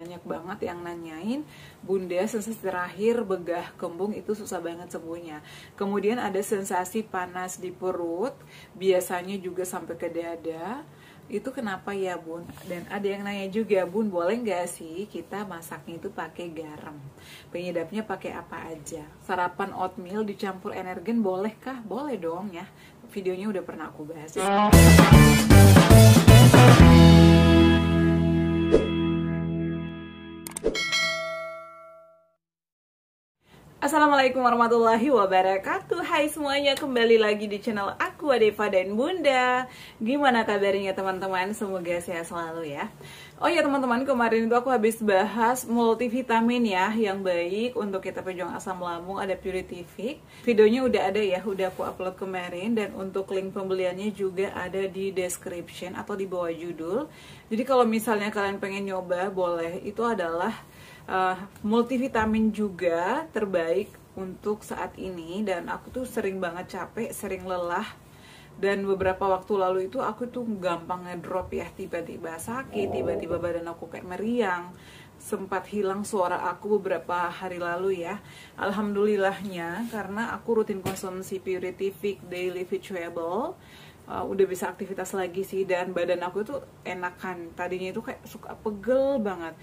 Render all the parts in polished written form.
Banyak banget yang nanyain, Bunda sensasi terakhir begah kembung itu susah banget sembuhnya. Kemudian ada sensasi panas di perut, biasanya juga sampai ke dada. Itu kenapa ya Bun? Dan ada yang nanya juga, Bun boleh nggak sih kita masaknya itu pakai garam? Penyedapnya pakai apa aja? Sarapan oatmeal dicampur energen bolehkah? Boleh dong ya. Videonya udah pernah aku bahas. Assalamualaikum warahmatullahi wabarakatuh. Hai semuanya, kembali lagi di channel aku Adeva dan Bunda. Gimana kabarnya teman-teman? Semoga sehat selalu ya. Oh ya teman-teman, kemarin itu aku habis bahas multivitamin ya yang baik untuk kita pejuang asam lambung, ada Puritifik. Videonya udah ada ya, udah aku upload kemarin, dan untuk link pembeliannya juga ada di description atau di bawah judul. Jadi kalau misalnya kalian pengen nyoba boleh, itu adalah multivitamin juga terbaik untuk saat ini. Dan aku tuh sering banget capek, sering lelah, dan beberapa waktu lalu itu aku tuh gampang ngedrop ya, tiba-tiba sakit, tiba-tiba badan aku kayak meriang, sempat hilang suara aku beberapa hari lalu ya. Alhamdulillahnya karena aku rutin konsumsi Puritifik Daily Chewable, udah bisa aktivitas lagi sih, dan badan aku tuh enakan. Tadinya itu kayak suka pegel banget,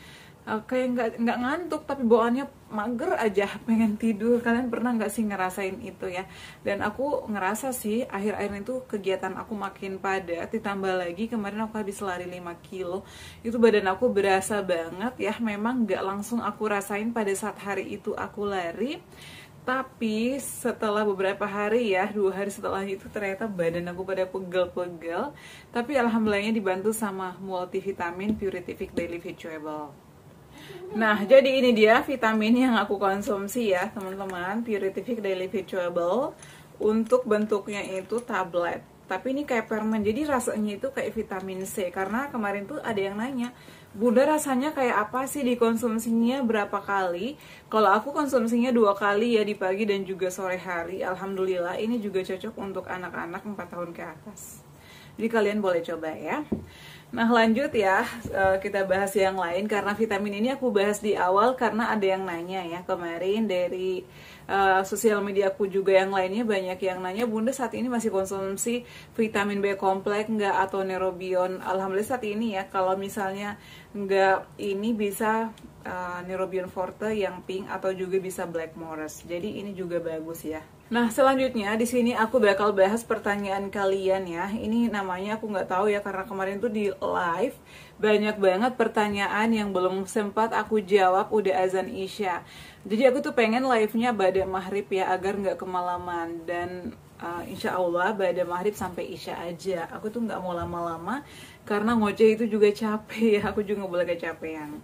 kayak nggak ngantuk tapi bawaannya mager aja, pengen tidur. Kalian pernah nggak sih ngerasain itu ya? Dan aku ngerasa sih akhir-akhir itu kegiatan aku makin padat, ditambah lagi kemarin aku habis lari 5 kilo. Itu badan aku berasa banget ya. Memang nggak langsung aku rasain pada saat hari itu aku lari, tapi setelah beberapa hari ya, 2 hari setelah itu ternyata badan aku pada pegel-pegel. Tapi alhamdulillahnya dibantu sama multivitamin Puritifik Daily Chewable. Nah, jadi ini dia vitamin yang aku konsumsi ya teman-teman, Puritifik Daily Chewable. Untuk bentuknya itu tablet, tapi ini kayak permen, jadi rasanya itu kayak vitamin C. Karena kemarin tuh ada yang nanya, Bunda rasanya kayak apa sih, dikonsumsinya berapa kali? Kalau aku konsumsinya 2 kali ya, di pagi dan juga sore hari. Alhamdulillah ini juga cocok untuk anak-anak 4 tahun ke atas. Jadi kalian boleh coba ya. Nah lanjut ya, kita bahas yang lain. Karena vitamin ini aku bahas di awal karena ada yang nanya ya kemarin dari sosial media aku juga, yang lainnya banyak yang nanya, Bunda saat ini masih konsumsi vitamin B kompleks nggak atau Neurobion? Alhamdulillah saat ini ya, kalau misalnya nggak ini bisa Neurobion Forte yang pink, atau juga bisa Blackmores. Jadi ini juga bagus ya. Nah selanjutnya di sini aku bakal bahas pertanyaan kalian ya. Ini namanya aku nggak tahu ya, karena kemarin tuh di live banyak banget pertanyaan yang belum sempat aku jawab, udah azan Isya. Jadi aku tuh pengen live-nya pada maghrib ya, agar nggak kemalaman. Dan insya Allah pada maghrib sampai Isya aja. Aku tuh nggak mau lama-lama karena ngoceh itu juga capek ya. Aku juga nggak boleh kecapean.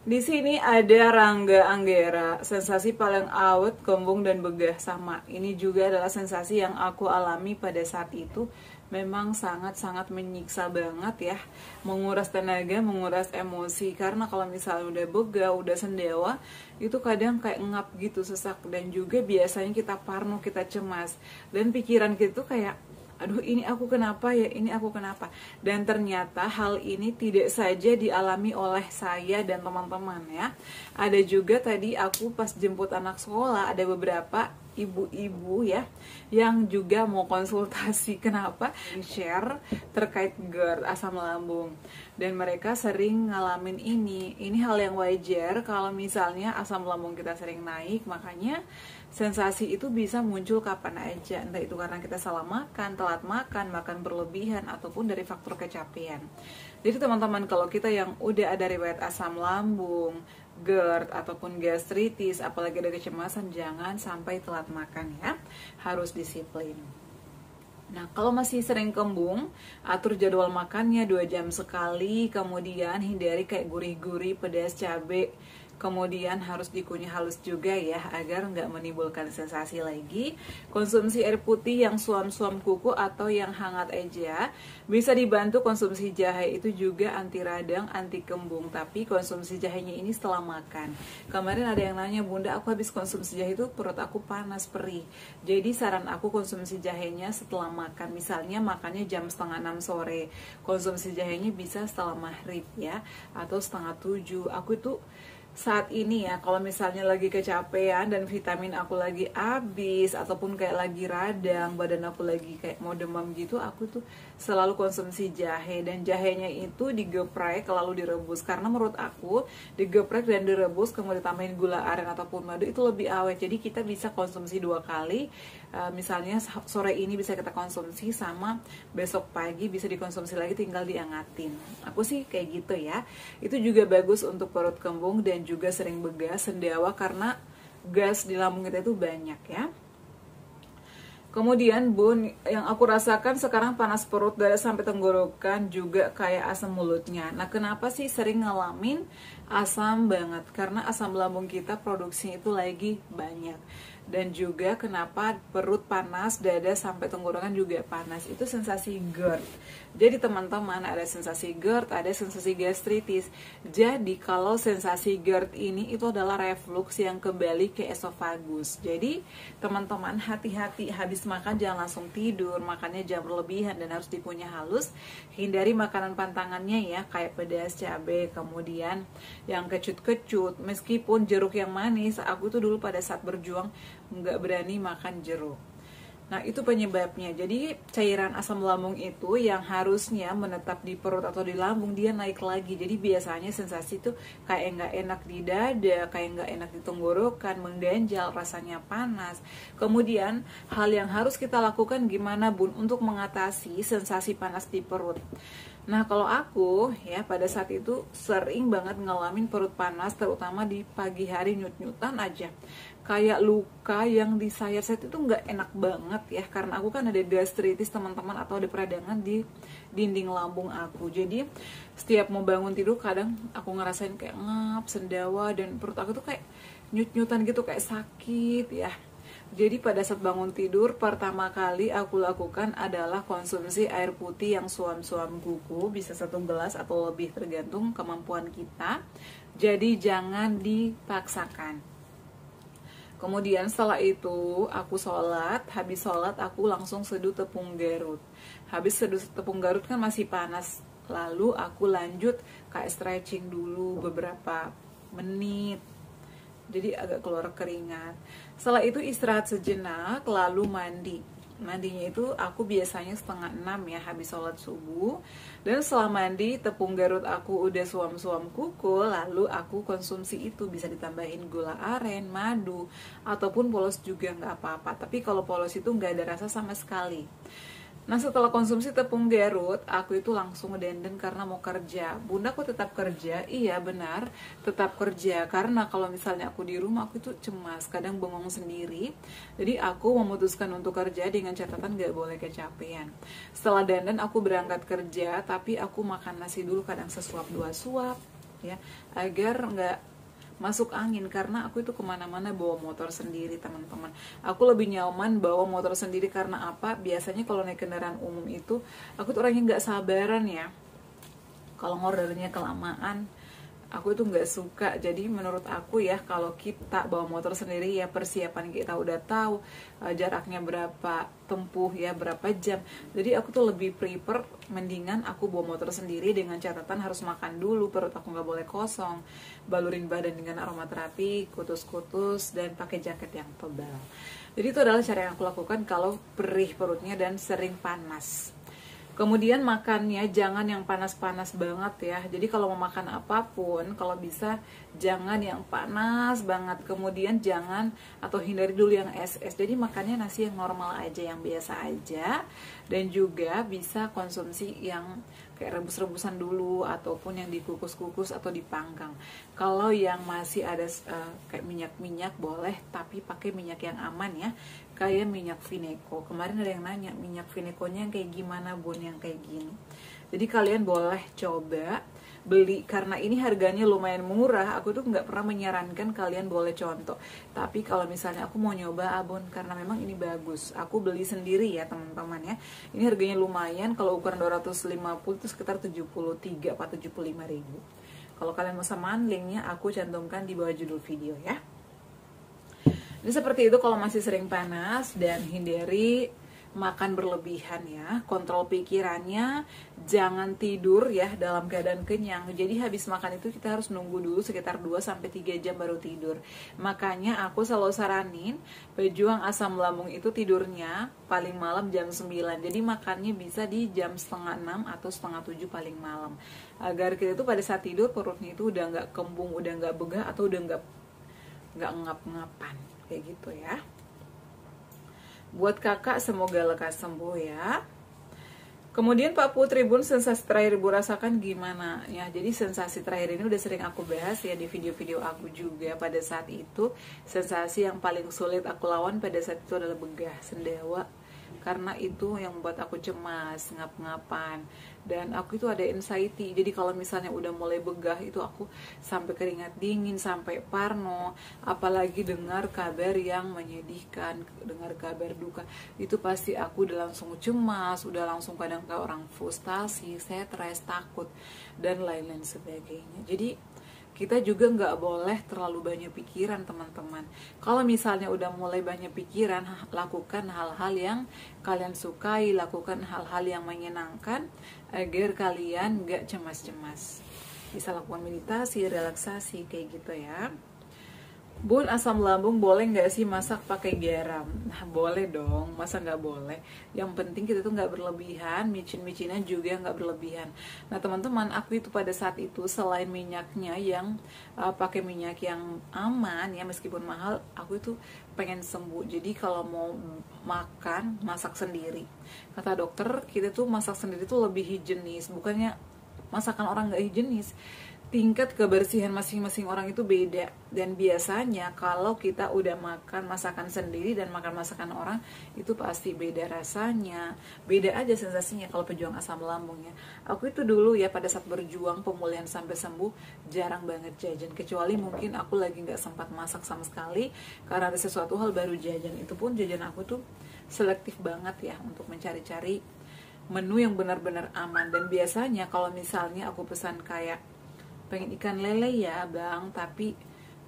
Di sini ada Rangga Anggera, sensasi paling out, kembung dan begah sama. Ini juga adalah sensasi yang aku alami pada saat itu. Memang sangat-sangat menyiksa banget ya, menguras tenaga, menguras emosi. Karena kalau misalnya udah begah, udah sendewa, itu kadang kayak ngap gitu, sesak. Dan juga biasanya kita parno, kita cemas, dan pikiran kita tuh kayak, aduh ini aku kenapa ya, ini aku kenapa. Dan ternyata hal ini tidak saja dialami oleh saya dan teman-teman ya. Ada juga tadi aku pas jemput anak sekolah, ada beberapa ibu-ibu ya yang juga mau konsultasi. Kenapa? Share terkait GERD, asam lambung, dan mereka sering ngalamin ini. Ini hal yang wajar kalau misalnya asam lambung kita sering naik. Makanya sensasi itu bisa muncul kapan aja, entah itu karena kita salah makan, telat makan, makan berlebihan, ataupun dari faktor kecapean. Jadi teman-teman, kalau kita yang udah ada riwayat asam lambung, GERD, ataupun gastritis, apalagi ada kecemasan, jangan sampai telat makan ya, harus disiplin. Nah, kalau masih sering kembung, atur jadwal makannya 2 jam sekali. Kemudian hindari kayak gurih-gurih, pedas, cabai, Kemudian harus dikunyah halus juga ya, agar nggak menimbulkan sensasi lagi. Konsumsi air putih yang suam-suam kuku atau yang hangat aja. Bisa dibantu konsumsi jahe, itu juga anti radang, anti kembung. Tapi konsumsi jahenya ini setelah makan. Kemarin ada yang nanya, Bunda, aku habis konsumsi jahe itu perut aku panas, perih. Jadi saran aku konsumsi jahenya setelah makan. Misalnya makannya jam setengah 6 sore. Konsumsi jahenya bisa setelah maghrib ya, atau setengah 7. Aku itu saat ini ya, kalau misalnya lagi kecapean dan vitamin aku lagi habis, ataupun kayak lagi radang, badan aku lagi kayak mau demam gitu, aku tuh selalu konsumsi jahe. Dan jahenya itu digeprek lalu direbus, karena menurut aku digeprek dan direbus kemudian ditambahin gula aren ataupun madu itu lebih awet. Jadi kita bisa konsumsi 2 kali, misalnya sore ini bisa kita konsumsi, sama besok pagi bisa dikonsumsi lagi, tinggal diangatin. Aku sih kayak gitu ya. Itu juga bagus untuk perut kembung dan juga sering begas, sendawa, karena gas di lambung kita itu banyak ya. Kemudian Bun, yang aku rasakan sekarang panas perut, dada sampai tenggorokan, juga kayak asam mulutnya. Nah, kenapa sih sering ngalamin asam banget? Karena asam lambung kita produksinya itu lagi banyak. Dan juga kenapa perut panas, dada sampai tenggorokan juga panas, itu sensasi GERD. Jadi teman-teman, ada sensasi GERD, ada sensasi gastritis. Jadi kalau sensasi GERD ini itu adalah reflux yang kembali ke esofagus. Jadi teman-teman hati-hati, habis makan jangan langsung tidur, makannya jam berlebihan dan harus dikunyah halus. Hindari makanan pantangannya ya, kayak pedas, cabai, kemudian yang kecut-kecut. Meskipun jeruk yang manis, aku tuh dulu pada saat berjuang nggak berani makan jeruk. Nah, itu penyebabnya. Jadi cairan asam lambung itu yang harusnya menetap di perut atau di lambung, dia naik lagi. Jadi biasanya sensasi itu kayak nggak enak di dada, kayak nggak enak di tenggorokan, mengganjal, rasanya panas. Kemudian hal yang harus kita lakukan gimana Bun untuk mengatasi sensasi panas di perut? Nah, kalau aku ya pada saat itu sering banget ngalamin perut panas, terutama di pagi hari, nyut-nyutan aja. Kayak luka yang di sayat-sayat itu nggak enak banget ya, karena aku kan ada gastritis teman-teman, atau ada peradangan di dinding lambung aku. Jadi setiap mau bangun tidur kadang aku ngerasain kayak ngap, sendawa, dan perut aku tuh kayak nyut-nyutan gitu, kayak sakit ya. Jadi pada saat bangun tidur, pertama kali aku lakukan adalah konsumsi air putih yang suam-suam kuku, bisa 1 gelas atau lebih tergantung kemampuan kita. Jadi jangan dipaksakan. Kemudian setelah itu aku sholat, habis sholat aku langsung seduh tepung Garut. Habis seduh tepung Garut kan masih panas, lalu aku lanjut kayak stretching dulu beberapa menit. Jadi agak keluar keringat. Setelah itu istirahat sejenak, lalu mandi. Mandinya itu aku biasanya 5:30 ya, habis sholat subuh. Dan setelah mandi, tepung Garut aku udah suam-suam kuku, lalu aku konsumsi itu. Bisa ditambahin gula aren, madu, ataupun polos juga nggak apa-apa. Tapi kalau polos itu nggak ada rasa sama sekali. Nah, setelah konsumsi tepung Garut, aku itu langsung ngedenden karena mau kerja. Bunda, aku tetap kerja? Iya, benar, tetap kerja. Karena kalau misalnya aku di rumah, aku itu cemas, kadang bengong sendiri. Jadi aku memutuskan untuk kerja dengan catatan gak boleh kecapean. Setelah dandan, aku berangkat kerja, tapi aku makan nasi dulu, kadang sesuap 2 suap, ya, agar nggak masuk angin. Karena aku itu kemana-mana bawa motor sendiri teman-teman. Aku lebih nyaman bawa motor sendiri karena apa? Biasanya kalau naik kendaraan umum itu aku tuh orangnya nggak sabaran ya. Kalau ngordernya kelamaan, aku itu nggak suka. Jadi menurut aku ya, kalau kita bawa motor sendiri ya persiapan kita udah tahu jaraknya berapa tempuh ya, berapa jam. Jadi aku tuh lebih prefer mendingan aku bawa motor sendiri dengan catatan harus makan dulu, perut aku nggak boleh kosong, balurin badan dengan aromaterapi, kutus-kutus, dan pakai jaket yang tebal. Jadi itu adalah cara yang aku lakukan kalau perih perutnya dan sering panas. Kemudian makannya jangan yang panas-panas banget ya. Jadi kalau mau makan apapun, kalau bisa jangan yang panas banget. Kemudian jangan atau hindari dulu yang es-es. Jadi makannya nasi yang normal aja, yang biasa aja. Dan juga bisa konsumsi yang kayak rebus-rebusan dulu, ataupun yang dikukus-kukus atau dipanggang. Kalau yang masih ada kayak minyak-minyak boleh, tapi pakai minyak yang aman ya, kayak minyak Vineco. Kemarin ada yang nanya minyak Vineco-nya yang kayak gimana Bun, yang kayak gini. Jadi kalian boleh coba beli karena ini harganya lumayan murah, aku tuh nggak pernah menyarankan kalian boleh contoh. Tapi kalau misalnya aku mau nyoba abon karena memang ini bagus, aku beli sendiri ya teman-teman ya. Ini harganya lumayan, kalau ukuran 250 itu sekitar 73 atau 75 ribu. Kalau kalian mau samaan, linknya aku cantumkan di bawah judul video ya. Ini seperti itu kalau masih sering panas, dan hindari makan berlebihan ya, kontrol pikirannya, jangan tidur ya dalam keadaan kenyang. Jadi habis makan itu kita harus nunggu dulu sekitar 2-3 jam baru tidur. Makanya aku selalu saranin pejuang asam lambung itu tidurnya paling malam jam 9. Jadi makannya bisa di jam setengah 6 atau setengah 7 paling malam. Agar kita itu pada saat tidur perutnya itu udah nggak kembung, udah nggak begah, atau udah nggak ngap-ngapan kayak gitu ya. Buat kakak semoga lekas sembuh ya. Kemudian Pak Putri Bun, sensasi terakhir Ibu rasakan gimana ya? Jadi sensasi terakhir ini udah sering aku bahas ya di video-video aku juga. Pada saat itu sensasi yang paling sulit aku lawan pada saat itu adalah begah, sendawa. Karena itu yang membuat aku cemas, ngap-ngapan, dan aku itu ada anxiety. Jadi kalau misalnya udah mulai begah itu aku sampai keringat dingin, sampai parno. Apalagi dengar kabar yang menyedihkan, dengar kabar duka, itu pasti aku udah langsung cemas, udah langsung kadang kayak orang frustasi, stres, takut, dan lain-lain sebagainya. Jadi kita juga nggak boleh terlalu banyak pikiran teman-teman. Kalau misalnya udah mulai banyak pikiran, lakukan hal-hal yang kalian sukai, lakukan hal-hal yang menyenangkan agar kalian nggak cemas-cemas. Bisa lakukan meditasi, relaksasi kayak gitu ya. Bun, asam lambung boleh nggak sih masak pakai garam? Nah, boleh dong, masa nggak boleh? Yang penting kita tuh nggak berlebihan, micin-micinnya juga nggak berlebihan. Nah teman-teman, aku itu pada saat itu selain minyaknya yang pakai minyak yang aman ya, meskipun mahal, aku itu pengen sembuh. Jadi kalau mau makan, masak sendiri. Kata dokter, kita tuh masak sendiri tuh lebih higienis, bukannya masakan orang nggak higienis. Tingkat kebersihan masing-masing orang itu beda, dan biasanya kalau kita udah makan masakan sendiri dan makan masakan orang itu pasti beda rasanya, beda aja sensasinya. Kalau pejuang asam lambungnya, aku itu dulu ya pada saat berjuang pemulihan sampai sembuh jarang banget jajan, kecuali mungkin aku lagi nggak sempat masak sama sekali karena ada sesuatu hal baru jajan. Itu pun jajan aku tuh selektif banget ya untuk mencari-cari menu yang benar-benar aman. Dan biasanya kalau misalnya aku pesan kayak pengen ikan lele ya bang, tapi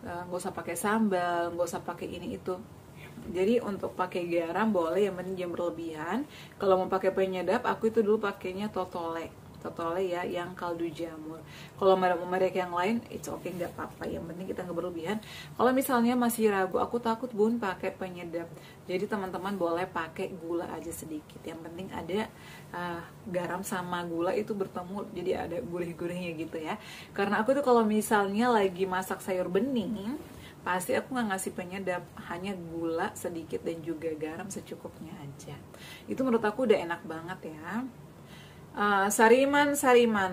nggak usah pakai sambal, nggak usah pakai ini itu. Jadi untuk pakai garam boleh, yang penting jangan berlebihan. Kalau mau pakai penyedap, aku itu dulu pakainya totole ya, yang kaldu jamur. Kalau merek yang lain, it's okay, nggak apa-apa. Yang penting kita nggak berlebihan. Kalau misalnya masih ragu, aku takut bun pakai penyedap. Jadi teman-teman boleh pakai gula aja sedikit. Yang penting ada garam sama gula itu bertemu, jadi ada gurih-gurihnya gitu ya. Karena aku tuh kalau misalnya lagi masak sayur bening, pasti aku nggak ngasih penyedap, hanya gula sedikit dan juga garam secukupnya aja. Itu menurut aku udah enak banget ya. Sariman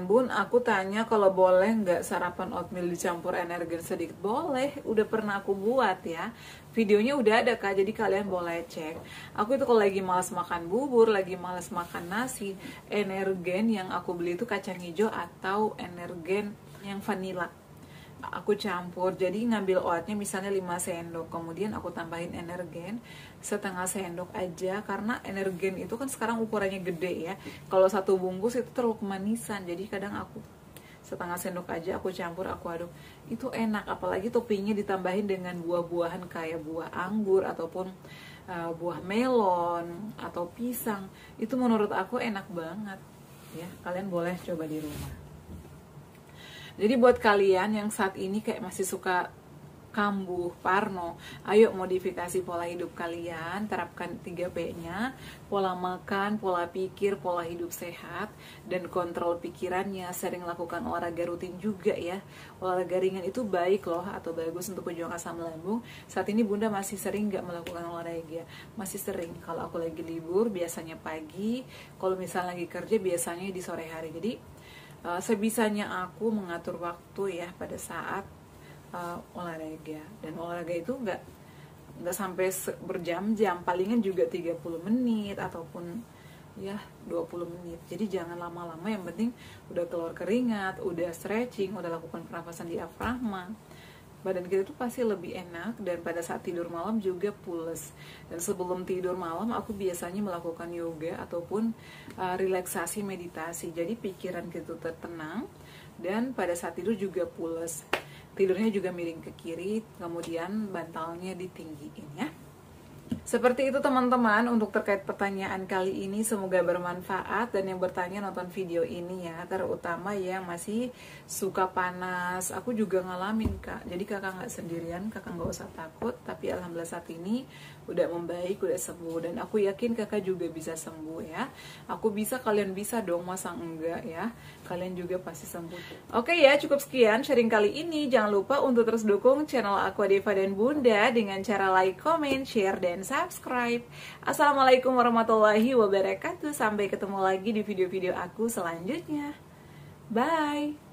bun, aku tanya kalau boleh nggak sarapan oatmeal dicampur energen sedikit. Boleh, udah pernah aku buat ya, videonya udah ada kak, jadi kalian boleh cek. Aku itu kalau lagi malas makan bubur, lagi malas makan nasi, energen yang aku beli itu kacang hijau atau energen yang vanilla, aku campur. Jadi ngambil oatnya misalnya 5 sendok, kemudian aku tambahin energen setengah sendok aja, karena energen itu kan sekarang ukurannya gede ya. Kalau satu bungkus itu terlalu kemanisan, jadi kadang aku setengah sendok aja aku campur, aku aduk. Itu enak, apalagi toppingnya ditambahin dengan buah-buahan kayak buah anggur ataupun buah melon atau pisang. Itu menurut aku enak banget ya, kalian boleh coba di rumah. Jadi buat kalian yang saat ini kayak masih suka kambuh, parno, ayo modifikasi pola hidup kalian, terapkan 3P-nya, pola makan, pola pikir, pola hidup sehat, dan kontrol pikirannya. Sering lakukan olahraga rutin juga ya. Olahraga ringan itu baik loh, atau bagus untuk pejuang asam lambung. Saat ini bunda masih sering nggak melakukan olahraga, masih sering. Kalau aku lagi libur biasanya pagi, kalau misalnya lagi kerja biasanya di sore hari. Jadi sebisanya aku mengatur waktu ya pada saat olahraga. Dan olahraga itu nggak sampai berjam-jam, palingan juga 30 menit ataupun ya 20 menit. Jadi jangan lama-lama, yang penting udah keluar keringat, udah stretching, udah lakukan pernafasan diafragma. Badan kita tuh pasti lebih enak, dan pada saat tidur malam juga pules. Dan sebelum tidur malam aku biasanya melakukan yoga ataupun relaksasi meditasi. Jadi pikiran kita tuh tenang, dan pada saat tidur juga pules. Tidurnya juga miring ke kiri, kemudian bantalnya ditinggiin ya. Seperti itu teman-teman untuk terkait pertanyaan kali ini, semoga bermanfaat. Dan yang bertanya nonton video ini ya, terutama yang masih suka panas. Aku juga ngalamin kak, jadi kakak nggak sendirian, kakak nggak usah takut. Tapi alhamdulillah saat ini udah membaik, udah sembuh, dan aku yakin kakak juga bisa sembuh ya. Aku bisa, kalian bisa dong, masa enggak ya? Kalian juga pasti sembuh. Oke ya, cukup sekian sharing kali ini. Jangan lupa untuk terus dukung channel aku Deva dan Bunda dengan cara like, comment, share, dan subscribe. Assalamualaikum warahmatullahi wabarakatuh. Sampai ketemu lagi di video-video aku selanjutnya. Bye.